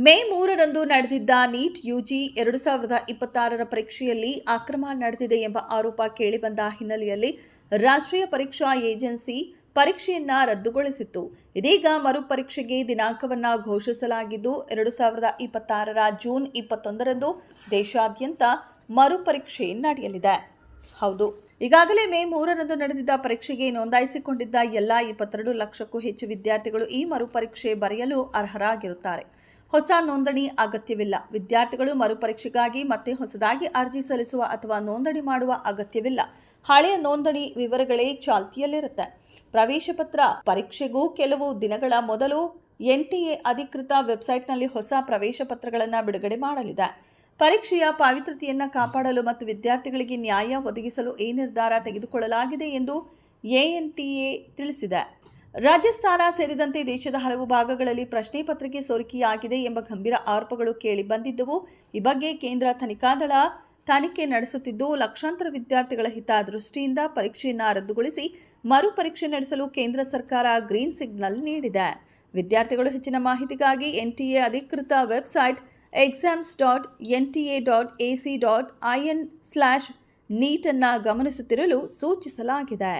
ಮೇ 3ರಂದು ನಡೆದಿದ್ದ NEET UG 2026ರ ಪರೀಕ್ಷೆಯಲ್ಲಿ ಅಕ್ರಮ ನಡೆದಿದೆ ಎಂಬ ಆರೋಪ ಕೇಳಿಬಂದ ಹಿನ್ನೆಲೆಯಲ್ಲಿ ರಾಷ್ಟ್ರೀಯ ಪರೀಕ್ಷಾ ಏಜೆನ್ಸಿ ಪರೀಕ್ಷೆಯನ್ನ ರದ್ದುಗೊಳಿಸಿತ್ತು. ಇದೀಗ ಮರುಪರೀಕ್ಷೆಗೆ ದಿನಾಂಕವನ್ನ ಘೋಷಿಸಲಾಗಿದ್ದು 2026ರ ಜೂನ್ 21ರಂದು ದೇಶಾದ್ಯಂತ ಮರುಪರೀಕ್ಷೆ ನಡೆಯಲಿದೆ. ಹೌದು, ಈಗಾಗಲೇ ಮೇ 3ರಂದು ನಡೆದಿದ್ದ ಪರೀಕ್ಷೆಗೆ ನೋಂದಾಯಿಸಿಕೊಂಡಿದ್ದ ಎಲ್ಲ 22 ಲಕ್ಷಕ್ಕೂ ಹೆಚ್ಚು ವಿದ್ಯಾರ್ಥಿಗಳು ಈ ಮರುಪರೀಕ್ಷೆ ಬರೆಯಲು ಅರ್ಹರಾಗಿರುತ್ತಾರೆ. ಹೊಸ ನೋಂದಣಿ ಅಗತ್ಯವಿಲ್ಲ. ವಿದ್ಯಾರ್ಥಿಗಳು ಮರುಪರೀಕ್ಷೆಗಾಗಿ ಮತ್ತೆ ಹೊಸದಾಗಿ ಅರ್ಜಿ ಸಲ್ಲಿಸುವ ಅಥವಾ ನೋಂದಣಿ ಮಾಡುವ ಅಗತ್ಯವಿಲ್ಲ. ಹಳೆಯ ನೋಂದಣಿ ವಿವರಗಳೇ ಚಾಲ್ತಿಯಲ್ಲಿರುತ್ತೆ. ಪ್ರವೇಶ ಪತ್ರ ಪರೀಕ್ಷೆಗೂ ಕೆಲವು ದಿನಗಳ ಮೊದಲು ಎನ್ಟಿಎ ಅಧಿಕೃತ ವೆಬ್ಸೈಟ್ನಲ್ಲಿ ಹೊಸ ಪ್ರವೇಶ ಪತ್ರಗಳನ್ನು ಬಿಡುಗಡೆ ಮಾಡಲಿದೆ. ಪರೀಕ್ಷೆಯ ಪಾವಿತ್ರತೆಯನ್ನು ಕಾಪಾಡಲು ಮತ್ತು ವಿದ್ಯಾರ್ಥಿಗಳಿಗೆ ನ್ಯಾಯ ಒದಗಿಸಲು ಈ ನಿರ್ಧಾರ ತೆಗೆದುಕೊಳ್ಳಲಾಗಿದೆ ಎಂದು ಎನ್ಟಿಎ ತಿಳಿಸಿದೆ. ರಾಜಸ್ಥಾನ ಸೇರಿದಂತೆ ದೇಶದ ಹಲವು ಭಾಗಗಳಲ್ಲಿ ಪ್ರಶ್ನೆ ಪತ್ರಿಕೆ ಸೋರಿಕೆಯಾಗಿದೆ ಎಂಬ ಗಂಭೀರ ಆರೋಪಗಳು ಕೇಳಿಬಂದಿದ್ದವು. ಈ ಬಗ್ಗೆ ಕೇಂದ್ರ ತನಿಖಾ ದಳ ತನಿಖೆ ನಡೆಸುತ್ತಿದ್ದು, ಲಕ್ಷಾಂತರ ವಿದ್ಯಾರ್ಥಿಗಳ ಹಿತದೃಷ್ಟಿಯಿಂದ ಪರೀಕ್ಷೆಯನ್ನು ರದ್ದುಗೊಳಿಸಿ ಮರುಪರೀಕ್ಷೆ ನಡೆಸಲು ಕೇಂದ್ರ ಸರ್ಕಾರ ಗ್ರೀನ್ ಸಿಗ್ನಲ್ ನೀಡಿದೆ. ವಿದ್ಯಾರ್ಥಿಗಳು ಹೆಚ್ಚಿನ ಮಾಹಿತಿಗಾಗಿ ಎನ್ಟಿಎ ಅಧಿಕೃತ ವೆಬ್ಸೈಟ್ exams.nta.ac.in/neet ಅನ್ನು ಗಮನಿಸುತ್ತಿರಲು ಸೂಚಿಸಲಾಗಿದೆ.